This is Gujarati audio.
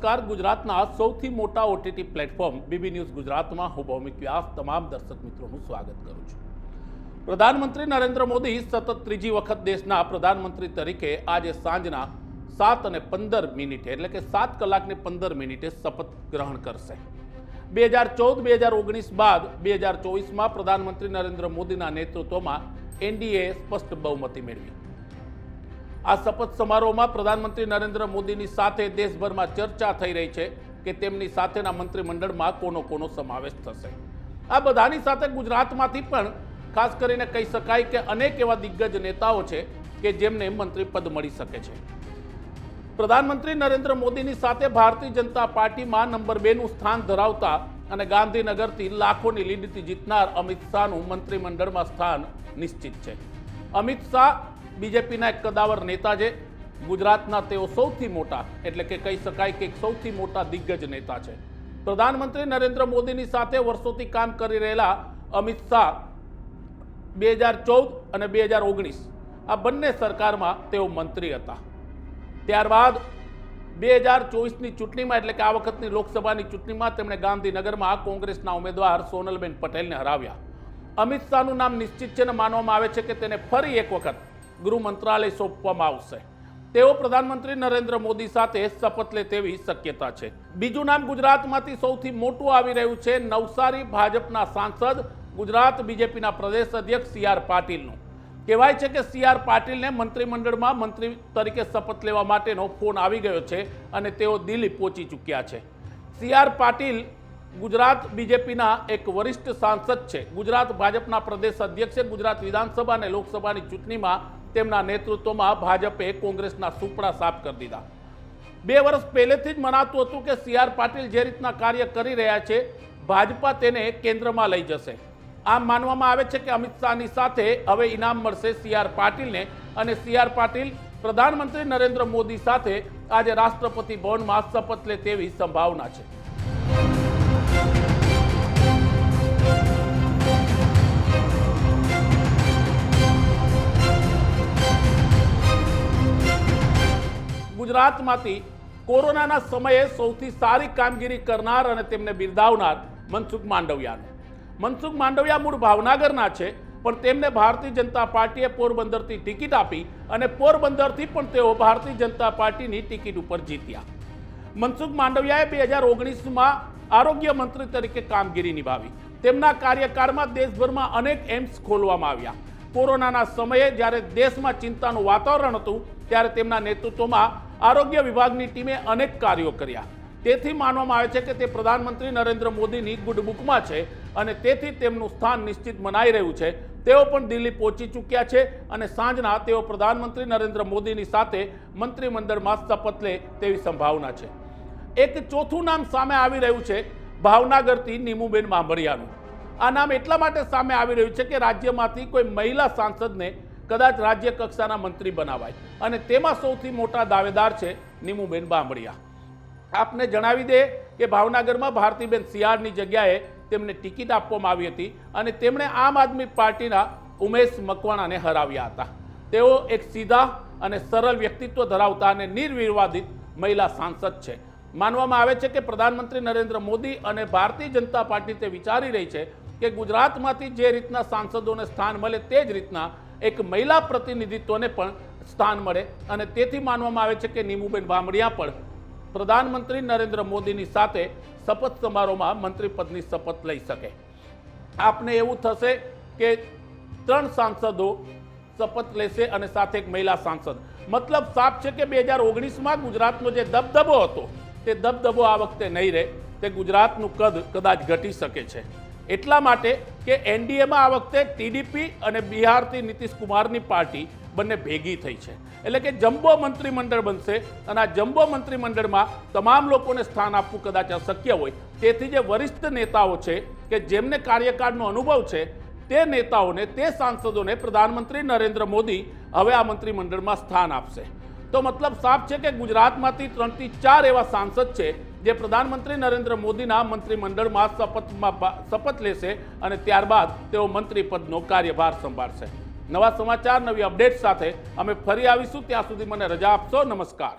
નમસ્કાર. ગુજરાતના સૌથી મોટા ઓટીટી પ્લેટફોર્મ બીબી ન્યૂઝ ગુજરાતમાં હું ભૌમિક વ્યાસ તમામ દર્શક મિત્રોનું સ્વાગત કરું છું. પ્રધાનમંત્રી નરેન્દ્ર મોદી સતત ત્રીજી વખત દેશના પ્રધાનમંત્રી તરીકે આજે સાંજના 7:15 એટલે કે 7 કલાકને 15 મિનિટે શપથ ગ્રહણ કરશે. 2014-2019 બાદ 2024માં પ્રધાનમંત્રી નરેન્દ્ર મોદીના નેતૃત્વમાં એનડીએ સ્પષ્ટ બહુમતી મેળવી. આ શપથ સમારોહમાં પ્રધાનમંત્રી નરેન્દ્ર મોદીની સાથે દેશભરમાં ચર્ચા થઈ રહી છે કે તેમની સાથેના મંત્રીમંડળમાં કોનો સમાવેશ થશે. આ બધાની સાથે ગુજરાતમાંથી પણ ખાસ કરીને કહી શકાય કે અનેક એવા દિગ્ગજ નેતાઓ છે કે જેમને મંત્રી પદ મળી શકે છે. પ્રધાનમંત્રી નરેન્દ્ર મોદીની સાથે ભારતીય જનતા પાર્ટીમાં નંબર 2નું સ્થાન ધરાવતા અને ગાંધીનગરથી લાખોની લીડથી જીતનાર અમિત શાહનું મંત્રીમંડળમાં સ્થાન નિશ્ચિત છે. અમિત શાહ બીજેપીના એક કદાવર નેતા છે. ગુજરાતના તેઓ સૌથી મોટા એટલે કે કહી શકાય કે સૌથી મોટા દિગ્ગજ નેતા છે. પ્રધાનમંત્રી નરેન્દ્ર મોદીની સાથે વર્ષોથી કામ કરી રહેલા અમિત શાહ 2014 અને 2019 આ બંને સરકારમાં તેઓ મંત્રી હતા. ત્યારબાદ 2024ની ચૂંટણીમાં એટલે કે આ વખતની લોકસભાની ચૂંટણીમાં તેમણે ગાંધીનગરમાં કોંગ્રેસના ઉમેદવાર સોનલબેન પટેલને હરાવ્યા. અમિત શાહનું નામ નિશ્ચિત છે અને માનવામાં આવે છે કે તેને ફરી એક વખત ગૃહ મંત્રાલય સોંપવામાં આવશે. તેઓ પ્રધાનમંત્રી નરેન્દ્ર મોદી સાથે શપથ લે તેવી શક્યતા છે. બીજું નામ ગુજરાતમાંથી સૌથી મોટું આવી રહ્યું છે નવસારી ભાજપના સાંસદ ગુજરાત બીજેપીના પ્રદેશ અધ્યક્ષ CR પાટીલનું. કહેવાય છે કે CR પાટીલને મંત્રીમંડળમાં મંત્રી તરીકે શપથ લેવા માટેનો ફોન આવી ગયો છે અને તેઓ દિલ્હી પહોંચી ચૂક્યા છે. CR પાટીલ ગુજરાત બીજેપીના એક વરિષ્ઠ સાંસદ છે. ગુજરાત ભાજપના પ્રદેશ અધ્યક્ષ છે. ગુજરાત વિધાનસભા અને લોકસભાની ચૂંટણીમાં તેમના નેતૃત્વમાં ભાજપે કોંગ્રેસના સુપડા સાફ કરી દીધા. 2 વર્ષ પહેલેથી જ મનાતું હતું કે CR પાટીલ જે રીતના કાર્ય કરી રહ્યા છે ભાજપા તેને કેન્દ્રમાં લઈ જશે. આમ માનવામાં આવે છે કે અમિત શાહની સાથે હવે ઇનામ મળશે CR પાટીલને અને CR પાટીલ પ્રધાનમંત્રી નરેન્દ્ર મોદી સાથે આજે રાષ્ટ્રપતિ ભવનમાં શપથ લે તેવી સંભાવના છે. ગુજરાતમાંથી કોરોનાના સમયે સૌથી સારી કામગીરી કરનાર અને તેમને બિરદાવનાર મનસુખ માંડવિયાનું. મનસુખ માંડવિયા મૂળ ભાવનગરના છે, પણ તેમને ભારતીય જનતા પાર્ટીએ પોરબંદરથી ટિકિટ આપી અને પોરબંદરથી પણ તેઓ ભારતીય જનતા પાર્ટીની ટિકિટ ઉપર જીત્યા. મનસુખ માંડવિયાએ 2019માં આરોગ્ય મંત્રી તરીકે કામગીરી નિભાવી. તેમના કાર્યકાળમાં દેશભરમાં અનેક એમ્સ ખોલવામાં આવ્યા. કોરોનાના સમયે જ્યારે દેશમાં ચિંતાનું વાતાવરણ હતું ત્યારે તેમના નેતૃત્વમાં આરોગ્ય વિભાગની ટીમે અનેક કાર્યો કર્યા. તેથી માનવામાં આવે છે કે તે પ્રધાનમંત્રી નરેન્દ્ર મોદીની ગુડ બુકમાં છે અને તેથી તેમનું સ્થાન નિશ્ચિત મનાઈ રહ્યું છે. તેઓ પણ દિલ્હી પહોંચી ચૂક્યા છે અને સાંજના તેઓ પ્રધાનમંત્રી નરેન્દ્ર મોદીની સાથે મંત્રીમંડળમાં શપથ લે તેવી સંભાવના છે. એક ચોથું નામ સામે આવી રહ્યું છે ભાવનગરથી નીમુબેન બાંભણિયાનું. આ નામ એટલા માટે સામે આવી રહ્યું છે કે રાજ્યમાંથી કોઈ મહિલા સાંસદને કદાચ રાજ્ય કક્ષાના મંત્રી બનાવાય અને તેમાં સૌથી મોટા દાવેદાર છે નીમુબેન બાંભણિયા. આપને જણાવી દે કે ભાવનગરમાં ભારતીબેન સિયાળની જગ્યાએ તેમને ટિકિટ આપવામાં આવી હતી અને તેમણે આમ આદમી પાર્ટીના ઉમેશ મકવાણાને હરાવ્યા હતા. તેઓ એક સીધા અને સરળ વ્યક્તિત્વ ધરાવતા અને નિર્વિવાદિત મહિલા સાંસદ છે. માનવામાં આવે છે કે પ્રધાનમંત્રી નરેન્દ્ર મોદી અને ભારતીય જનતા પાર્ટી તે વિચારી રહી છે કે ગુજરાતમાંથી જે રીતના સાંસદોને સ્થાન મળે તે જ રીતના એક મહિલા પ્રતિનિધિત્વને પણ સ્થાન મળે અને તેથી માનવામાં આવે છે કે નીમુબેન બાંભણિયા પણ પ્રધાનમંત્રી નરેન્દ્ર મોદીની સાથે શપથ સમારોહમાં મંત્રીપદની શપથ લઈ શકે. આપને એવું થશે કે 3 સાંસદો શપથ લેશે અને સાથે એક મહિલા સાંસદ. મતલબ સાફ છે કે 2019માં ગુજરાતનો જે દબદબો હતો તે દબદબો આ વખતે નહીં રહે. તે ગુજરાતનું કદ કદાચ ઘટી શકે છે. એટલા માટે કે એનડીએમાં આ વખતે ટીડીપી અને બિહારથી નીતિશ કુમારની પાર્ટી બંને ભેગી થઈ છે. એટલે કે જમ્બો મંત્રીમંડળ બનશે અને આ જમ્બો મંત્રીમંડળમાં તમામ લોકોને સ્થાન આપવું કદાચ અશક્ય હોય. તેથી જે વરિષ્ઠ નેતાઓ છે કે જેમને કાર્યકાળનો અનુભવ છે તે નેતાઓને તે સાંસદોને પ્રધાનમંત્રી નરેન્દ્ર મોદી હવે આ મંત્રીમંડળમાં સ્થાન આપશે. તો મતલબ સાફ છે કે ગુજરાતમાંથી 3 થી 4 એવા સાંસદ છે જે પ્રધાનમંત્રી નરેન્દ્ર મોદીના મંત્રીમંડળમાં શપથ લેશે અને ત્યારબાદ તેઓ મંત્રીપદનો કાર્યભાર સંભાળશે. નવા સમાચાર નવી અપડેટ સાથે અમે ફરી આવીશું. ત્યાં સુધી મને રજા આપશો. નમસ્કાર.